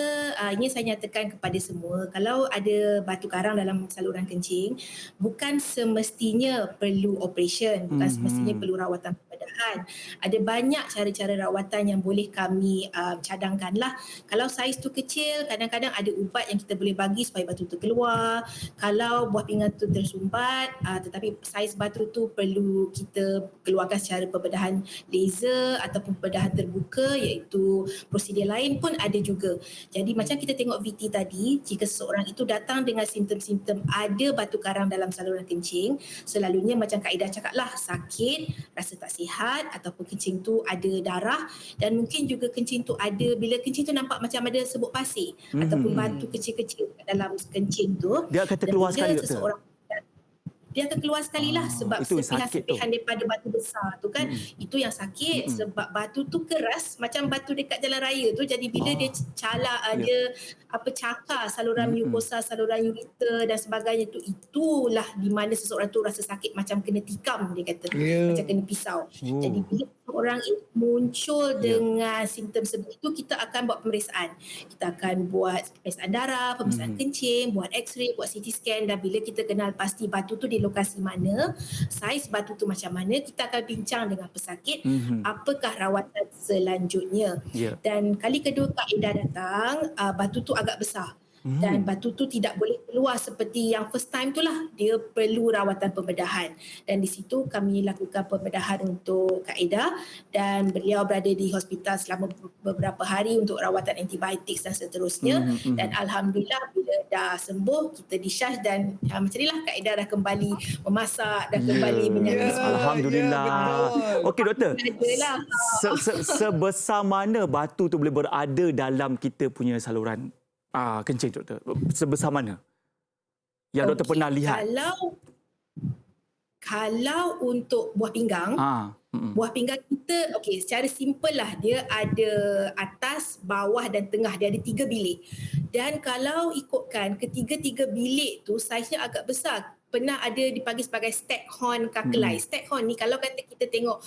ini saya nyatakan kepada semua, kalau ada batu karang dalam saluran kencing, bukan semestinya perlu operation, bukan semestinya perlu rawatan pembedahan. Ada banyak cara-cara rawatan yang boleh kami cadangkan lah. Kalau saiz tu kecil, kadang-kadang ada ubat yang kita boleh bagi supaya batu tu keluar. Kalau buah pinggang tu tersumbat, tetapi saiz batu tu perlu kita keluarkan secara pembedahan laser ataupun pembedahan terbuka, iaitu prosedur lain pun ada juga. Jadi macam kita tengok VT tadi, jika seseorang itu datang dengan simptom-simptom ada batu karang dalam saluran kencing, selalunya macam Kak Ida cakap lah, sakit, rasa tak sihat, ataupun kencing tu ada darah, dan mungkin juga kencing tu ada, bila kencing tu nampak macam ada sebut pasir ataupun batu kecil-kecil dalam kencing tu, dia akan terkeluar sekali, doktor. Dia akan keluar sekali lah, sebab sepihan-sepihan daripada batu besar tu kan, itu yang sakit. Sebab batu tu keras macam batu dekat jalan raya tu, jadi bila dia calak, dia cakar saluran mukosa, saluran ureter dan sebagainya tu, itulah di mana seseorang tu rasa sakit macam kena tikam, dia kata, macam kena pisau. Jadi bila orang itu muncul dengan simptom seperti itu, kita akan buat pemeriksaan. Kita akan buat pemeriksaan darah, pemeriksaan kencing, buat x-ray, buat CT scan, dan bila kita kenal pasti batu tu di lokasi mana, saiz batu tu macam mana, kita akan bincang dengan pesakit apakah rawatan selanjutnya. Dan kali kedua Kak Ida datang, batu tu agak besar. Dan batu tu tidak boleh keluar seperti yang first time tu lah. Dia perlu rawatan pembedahan. Dan di situ kami lakukan pembedahan untuk Kak Ida, dan beliau berada di hospital selama beberapa hari untuk rawatan antibiotik dan seterusnya. Dan Alhamdulillah bila dah sembuh, kita discharge, dan macam inilah Kak Ida dah kembali memasak, dah kembali menyanyi. Alhamdulillah. Okey doktor, sebesar mana batu tu boleh berada dalam kita punya saluran kencing, doktor? Sebesar mana yang doktor pernah lihat? Kalau untuk buah pinggang, buah pinggang kita, secara simple lah, dia ada atas, bawah dan tengah. Dia ada 3 bilik. Dan kalau ikutkan ketiga-tiga bilik tu saiznya agak besar. pernah ada dipanggil sebagai Staghorn Kakelai. Staghorn ni kalau kata kita tengok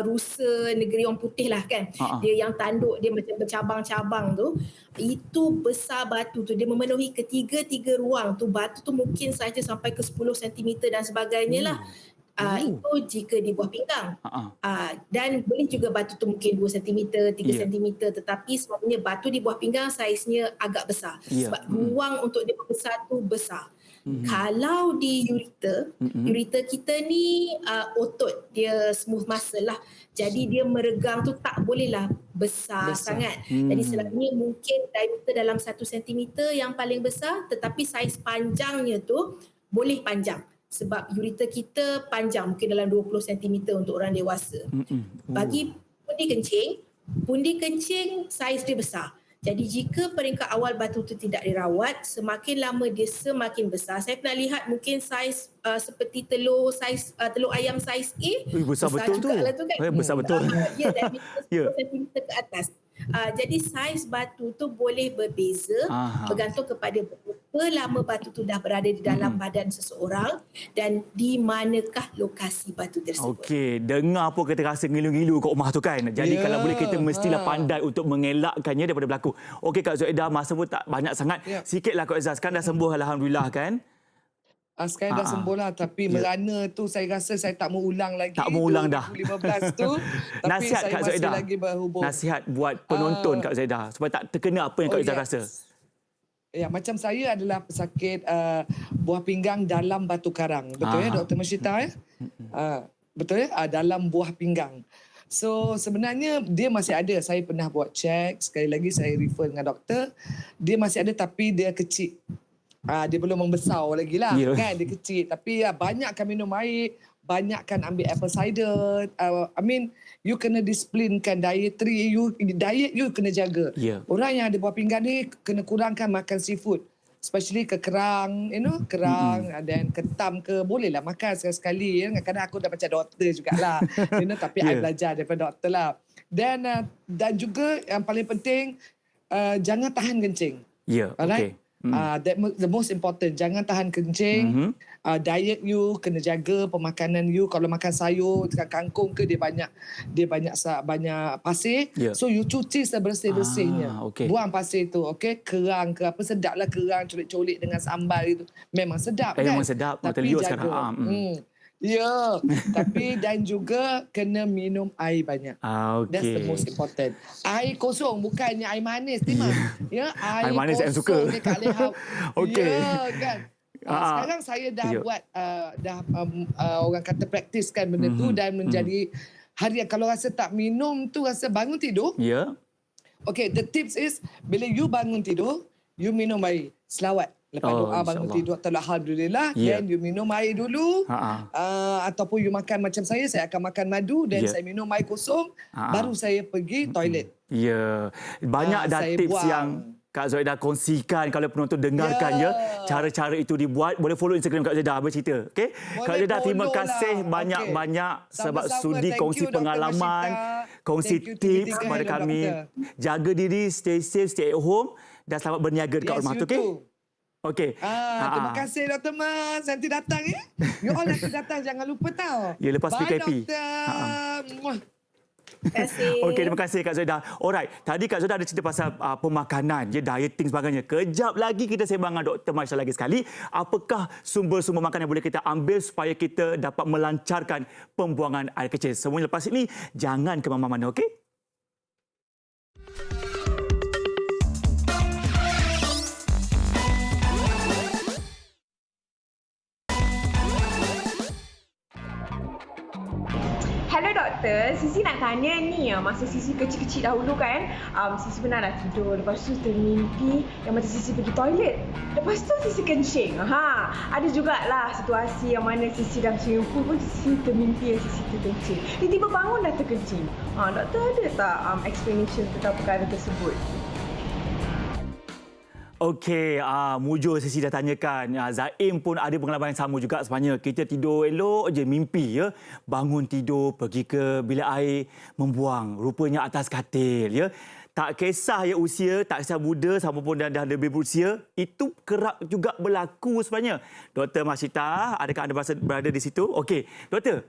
rusa negeri orang putih lah kan, dia yang tanduk dia macam bercabang-cabang tu, itu besar batu tu, dia memenuhi ketiga-tiga ruang tu. Batu tu mungkin saja sampai ke 10 cm dan sebagainya lah. Itu jika di buah pinggang. Dan boleh juga batu tu mungkin 2 cm, 3 cm, tetapi sebenarnya batu di buah pinggang saiznya agak besar. Sebab ruang untuk dia besar tu besar. Kalau di ureter kita ni otot dia smooth muscle lah. Jadi dia meregang tu tak bolehlah besar sangat. Jadi selalunya mungkin diameter dalam 1 cm yang paling besar, tetapi saiz panjangnya tu boleh panjang. Sebab ureter kita panjang mungkin dalam 20 cm untuk orang dewasa. Bagi pundi kencing saiz dia besar. Jadi jika peringkat awal batu tu tidak dirawat, semakin lama dia semakin besar. Saya pernah lihat mungkin saiz seperti telur ayam saiz A. Besar betul tu. Lah tu kan? Besar betul. Ya, dan 10 cm ke atas. Jadi saiz batu tu boleh berbeza bergantung kepada berapa lama batu tu dah berada di dalam badan seseorang dan di manakah lokasi batu tersebut. Okey, dengar apa kita rasa ngilu-ngilu kat rumah tu kan. Jadi kalau boleh kita mestilah pandai untuk mengelakkannya daripada berlaku. Okey Kak Zoedah, masa pun tak banyak sangat. Sikitlah Kak Zoedah, sekarang dah sembuh alhamdulillah kan? Sekarang dah sembuh lah, tapi merana tu saya rasa saya tak mau ulang lagi. Tak mau ulang dah. 2015 tu. Tapi nasihat saya Kak masih Zoedah. lagi berhubung. Nasihat buat penonton Kak Zoedah supaya tak terkena apa yang Kak Zoedah rasa. Ya, macam saya adalah pesakit buah pinggang dalam batu karang. Betul ya Dr. Mashita ya? Betul ya? Dalam buah pinggang. So sebenarnya dia masih ada. Saya pernah buat cek, sekali lagi saya refer dengan doktor. Dia masih ada tapi dia kecil. Dia belum membesar lagi lah kan, dia kecil. Tapi banyakkan minum air, banyakkan ambil apple cider. You kena disiplinkan diet you kena jaga. Orang yang ada buah pinggang ni kena kurangkan makan seafood, especially ke kerang, kerang dan ketam ke, bolehlah makan sekali-sekali. Kadang-kadang aku dah macam doktor jugalah. Tapi I belajar daripada doktor lah. Dan juga yang paling penting, jangan tahan kencing. Alright? The most important, jangan tahan kencing. Diet you kena jaga, pemakanan you. Kalau makan sayur, kangkung ke, dia banyak pasir. So you cuci sebersih-bersihnya. Buang pasir tu, kerang ke apa, sedaplah kerang colik-colik dengan sambal itu. Memang sedap kan? Memang sedap, tapi terliur jaga. sekarang. Tapi dan juga kena minum air banyak. That's the most important. Air kosong, bukannya air manis, Timah. Air manis kosong saya suka. dekat lehau. Kan. Sekarang saya dah buat orang kata praktiskan benda tu dan menjadi harian. Kalau rasa tak minum tu, rasa bangun tidur. The tips is bila you bangun tidur, you minum air, selawat. Lepas doa bangun tidur, alhamdulillah, then you minum air dulu. Ataupun you makan macam saya akan makan madu dan saya minum air kosong, baru saya pergi toilet. Banyak dah tips yang Kak Zoedah kongsikan. Kalau penonton dengarkan cara-cara itu dibuat, boleh follow Instagram Kak Zoedah bercerita. Okay? Kak Zoedah, terima kasih banyak-banyak sebab sudi kongsi pengalaman, kongsi tips kepada kami. Jaga diri, stay safe, stay at home dan selamat berniaga dekat rumah tu. Okey. Terima kasih Dr. Mas. Nanti datang ya. You all nanti datang, jangan lupa tau. Lepas Bye, PKP. Doktor. Terima kasih. Okey, terima kasih Kak Zoedah. Alright, tadi Kak Zoedah ada cerita pasal pemakanan, dieting sebagainya. Kejap lagi kita sembang dengan Dr. Marsha lagi sekali. Apakah sumber-sumber makanan yang boleh kita ambil supaya kita dapat melancarkan pembuangan air kecil. Semuanya lepas ini, jangan ke mana-mana, okey? Hello doktor, Sisi nak tanya ni, masa Sisi kecil-kecil dahulu kan, Sisi pernah dah tidur, lepas tu termimpi yang macam Sisi pergi toilet. Lepas tu Sisi kencing. Ada jugalah situasi yang mana Sisi dah swimming pool pun Sisi termimpi yang Sisi terkencing. Tiba-tiba bangun dah terkencing. Doktor ada tak explanation tentang perkara tersebut? Okey, mujur Sisi dah tanyakan. Zaim pun ada pengalaman yang sama juga sebenarnya. Kita tidur elok je mimpi ya. Bangun tidur pergi ke bilik air membuang. Rupanya atas katil ya. tak kisah ya usia, tak kisah muda sama pun dah lebih berusia, itu kerap juga berlaku sebenarnya. Dr. Masyita, adakah anda berada di situ? Okey, doktor.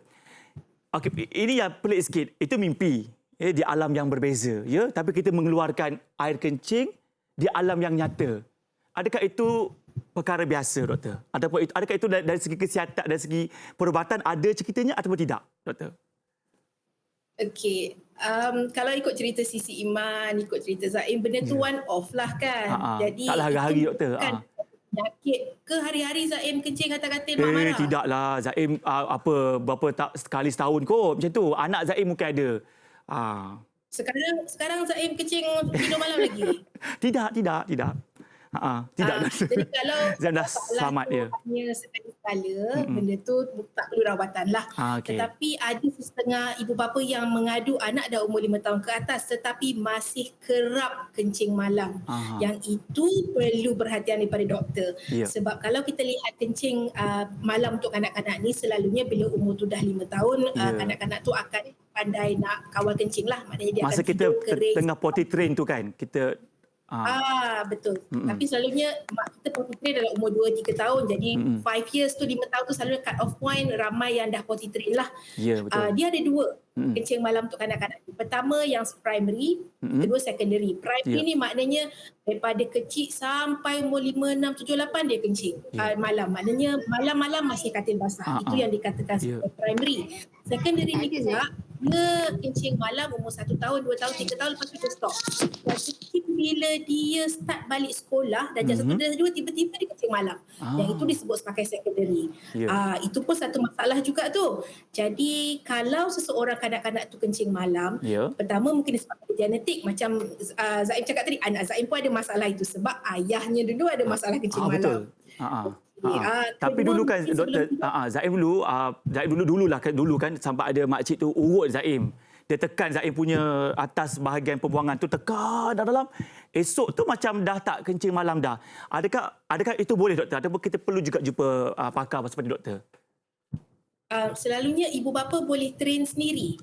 Okey, ini yang pelik sikit. Itu mimpi di alam yang berbeza, ya. Tapi kita mengeluarkan air kencing di alam yang nyata. Adakah itu perkara biasa, doktor? Adakah itu dari segi kesihatan, dari segi perubatan ada ceritanya ataupun tidak, doktor? Okey, kalau ikut cerita Sisi Iman, ikut cerita Zaim, benda tu one off lah kan. Jadi taklah hari-hari, doktor. bukan penyakit ke hari-hari Zaim kencing atas katil mak marah. Tidaklah. Zaim berapa sekali setahun kot macam tu. Anak Zaim mungkin ada. Sekarang Zaim kencing tidur malam lagi. Tidak. Tidak. Jadi kalau Zaim dah selamat dia. Hanya sekali-sekala, benda tu tak perlu rawatan lah. Okay. Tetapi ada setengah ibu bapa yang mengadu anak dah umur 5 tahun ke atas tetapi masih kerap kencing malam. Yang itu perlu perhatian daripada doktor. Yeah. Sebab kalau kita lihat kencing malam untuk kanak-kanak ni selalunya bila umur tu dah 5 tahun, kanak-kanak tu akan pandai nak kawal kencing lah. Maknanya dia masa akan kita tidur kering. tengah potty train tu kan, kita Betul. Tapi selalunya mak kita potty train dalam umur 2-3 tahun. Jadi 5 years tu, 5 tahun tu selalu cut off point ramai yang dah potty train lah. Ya, betul. Dia ada dua kencing malam untuk kanak-kanak. Pertama yang primary, kedua secondary. Primary ni maknanya daripada kecil sampai umur 5, 6, 7, 8 dia kencing malam. Maknanya malam-malam masih katil basah. Itu yang dikatakan sebagai primary. Secondary ni pula dia kencing malam umur 1 tahun, 2 tahun, 3 tahun lepas tu dia stop. Jadi bila dia start balik sekolah dah jam 1, dah 2, tiba-tiba dia kencing malam. Yang itu disebut sebagai secondary. Itu pun satu masalah juga tu. Jadi kalau seseorang kanak-kanak tu kencing malam, pertama mungkin disebabkan genetik macam Zaim cakap tadi, anak Zaim pun ada masalah itu sebab ayahnya dulu ada masalah kencing malam. Tapi dulu kan doktor Zaim dulu kan sampai ada makcik tu urut Zaim. Dia tekan Zaim punya atas bahagian pembuangan tu, tekan dalam. Esok tu macam dah tak kencing malam dah. Adakah itu boleh doktor? Ataupun kita perlu juga jumpa pakar seperti doktor? Selalunya ibu bapa boleh train sendiri.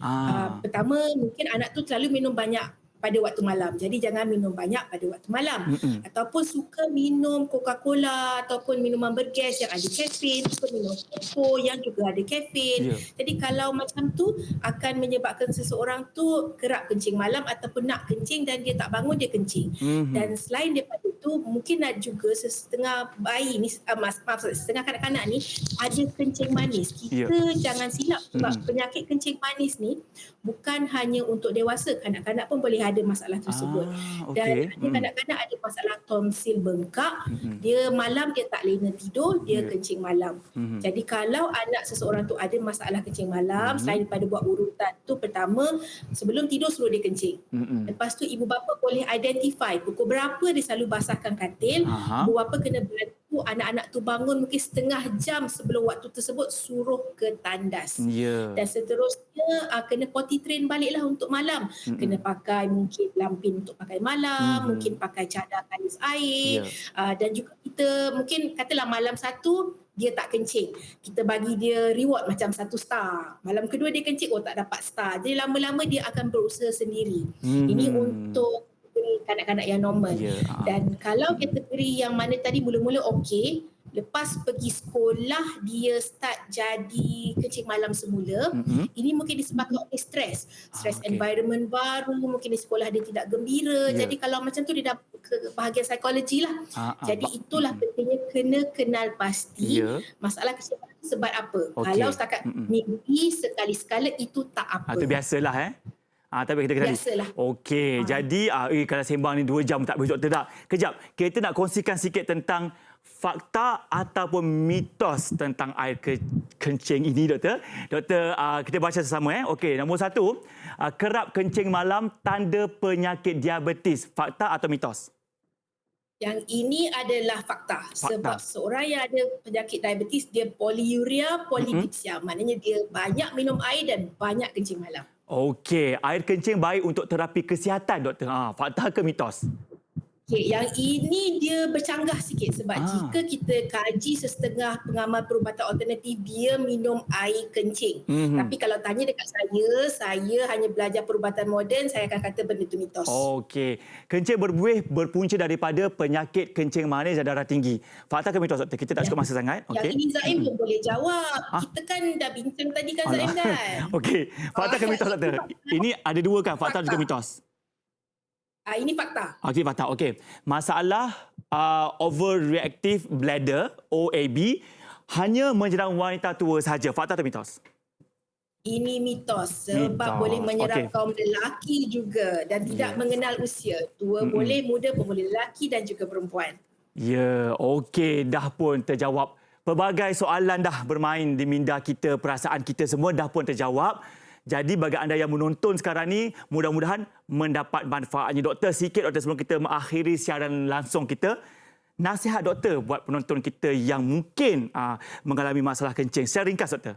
Pertama mungkin anak tu selalu minum banyak pada waktu malam. Jadi jangan minum banyak pada waktu malam. Ataupun suka minum Coca-Cola ataupun minuman bergas yang ada kafein, suka minum Coco yang juga ada kafein. Jadi kalau macam tu akan menyebabkan seseorang tu kerap kencing malam ataupun nak kencing dan dia tak bangun dia kencing. Dan selain daripada itu mungkin ada juga setengah bayi ni, setengah kanak-kanak ni ada kencing manis. Kita jangan silap sebab penyakit kencing manis ni bukan hanya untuk dewasa, kanak-kanak pun boleh ada masalah tersebut. Dan ada kanak-kanak ada masalah tonsil bengkak, dia malam dia tak lena tidur, dia kencing malam. Jadi kalau anak seseorang tu ada masalah kencing malam, selain daripada buat urutan tu, pertama sebelum tidur suruh dia kencing. Lepas tu ibu bapa boleh identify pukul berapa dia selalu basahkan katil. Ibu bapa kena bantu anak-anak tu bangun mungkin setengah jam sebelum waktu tersebut, suruh ke tandas. Dan seterusnya kena potty train baliklah untuk malam. Kena pakai mungkin lampin untuk pakai malam, mungkin pakai cadar kalis air. Dan juga kita mungkin katalah malam 1 dia tak kencing, kita bagi dia reward macam 1 star. Malam kedua dia kencing, tak dapat star. Jadi lama-lama dia akan berusaha sendiri. Ini untuk kanak-kanak yang normal. Dan kalau kategori yang mana tadi mula-mula okey, lepas pergi sekolah dia start jadi kencing malam semula, ini mungkin disebabkan oleh stres environment baru, mungkin di sekolah dia tidak gembira. Jadi kalau macam tu dia dah ke bahagian psikologi lah. Jadi itulah pentingnya kena kenal pasti masalah kencing malam sebab apa. Kalau setakat mimpi sekali-sekala itu tak apa. Itu biasalah tapi kita kena biasalah. Okey, jadi kalau sembang ni 2 jam tak habis doktor tak. Kejap, kita nak kongsikan sikit tentang fakta ataupun mitos tentang air kencing ini, doktor. Doktor, kita baca sesama. Okey, nombor 1, kerap kencing malam tanda penyakit diabetes. Fakta atau mitos? Yang ini adalah fakta. Sebab seorang yang ada penyakit diabetes, dia poliuria, polidipsia. Maknanya dia banyak minum air dan banyak kencing malam. Okey, air kencing baik untuk terapi kesihatan, doktor. Fakta ke mitos? Okey, yang ini dia bercanggah sikit sebab jika kita kaji sesetengah pengamal perubatan alternatif, dia minum air kencing. Tapi kalau tanya dekat saya hanya belajar perubatan moden, saya akan kata benda itu mitos. Okey. Kencing berbuih berpunca daripada penyakit kencing manis dan darah tinggi. Fakta ke mitos, doktor? Kita tak cukup masa sangat. Yang Okey. ini Zaim pun boleh jawab. Kita kan dah bincang tadi kan Zaim kan? Okey. Fakta ke mitos, doktor? Ini ada dua kan, fakta juga mitos. Ini fakta. Okey, fakta. Okey. Masalah overreactive bladder, OAB, hanya menyerang wanita tua sahaja. Fakta atau mitos? Ini mitos sebab Mitos. boleh menyerang Okey. kaum lelaki juga dan tidak mengenal usia. Tua boleh, muda pun boleh, lelaki dan juga perempuan. Ya, okey. Dah pun terjawab. Pelbagai soalan dah bermain di minda kita, perasaan kita semua dah pun terjawab. Jadi bagi anda yang menonton sekarang ni, mudah-mudahan mendapat manfaatnya. Doktor, sikit doktor sebelum kita mengakhiri siaran langsung kita, nasihat doktor buat penonton kita yang mungkin mengalami masalah kencing. Secara ringkas, doktor.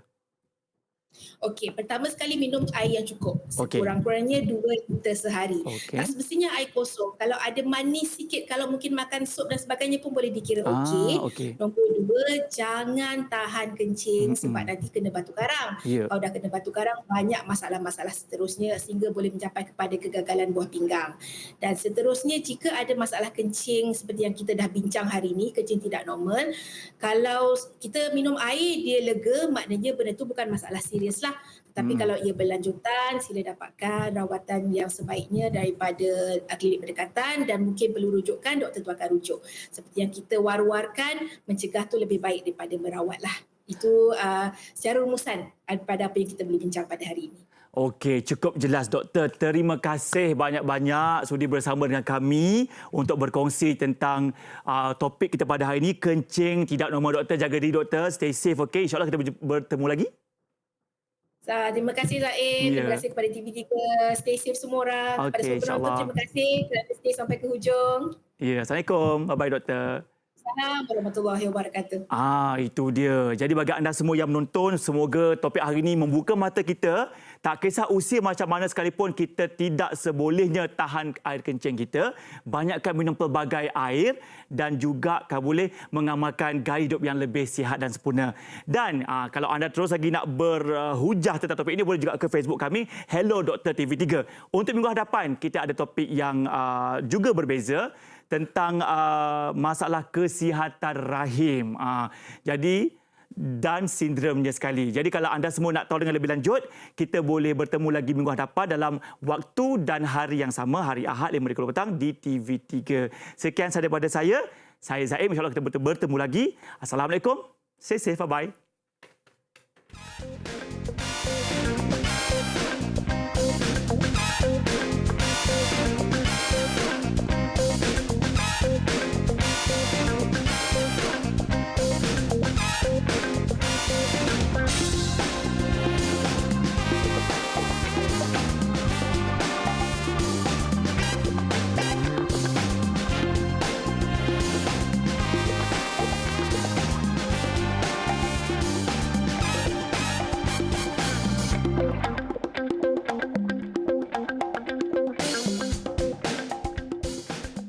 Okey, pertama sekali minum air yang cukup. Okey. Sekurang-kurangnya 2 liter sehari. Okey. Tak semestinya air kosong. Kalau ada manis sikit, kalau mungkin makan sup dan sebagainya pun boleh dikira okey. Okey. Nombor 2, jangan tahan kencing sebab nanti kena batu karang. Ya. Kalau dah kena batu karang, banyak masalah-masalah seterusnya sehingga boleh mencapai kepada kegagalan buah pinggang. Dan seterusnya, jika ada masalah kencing seperti yang kita dah bincang hari ini, kencing tidak normal, kalau kita minum air, dia lega, maknanya benda itu bukan masalah serius lah. Tetapi kalau ia berlanjutan, sila dapatkan rawatan yang sebaiknya daripada klinik berdekatan dan mungkin perlu rujukan, doktor tu akan rujuk. Seperti yang kita war-warkan, mencegah tu lebih baik daripada merawat lah. Itu secara rumusan pada apa yang kita boleh bincang pada hari ini. Okey, cukup jelas doktor. Terima kasih banyak-banyak sudi bersama dengan kami untuk berkongsi tentang topik kita pada hari ini, kencing tidak normal. Doktor, jaga diri doktor, stay safe, okey. InsyaAllah kita bertemu lagi. Terima kasih Zaim, terima kasih kepada TV3, stay safe semua orang. Kepada Okey, semua penonton, insyaAllah. terima kasih kerana stay sampai ke hujung. Ya, Assalamualaikum. Bye-bye doktor. Assalamualaikum warahmatullahi wabarakatuh. Itu dia. Jadi bagi anda semua yang menonton, semoga topik hari ini membuka mata kita. Tak kisah usia macam mana sekalipun, kita tidak sebolehnya tahan air kencing kita. Banyakkan minum pelbagai air dan juga kalau boleh mengamalkan gaya hidup yang lebih sihat dan sempurna. Dan kalau anda terus lagi nak berhujah tentang topik ini, boleh juga ke Facebook kami, Hello Dr. TV3. Untuk minggu hadapan, kita ada topik yang juga berbeza tentang masalah kesihatan rahim. Jadi dan sindromnya sekali. Jadi kalau anda semua nak tahu dengan lebih lanjut, kita boleh bertemu lagi minggu hadapan dalam waktu dan hari yang sama, hari Ahad 5:30 petang di TV3. Sekian sahaja daripada saya. Saya Zaim. InsyaAllah kita bertemu lagi. Assalamualaikum. Stay safe. Bye-bye.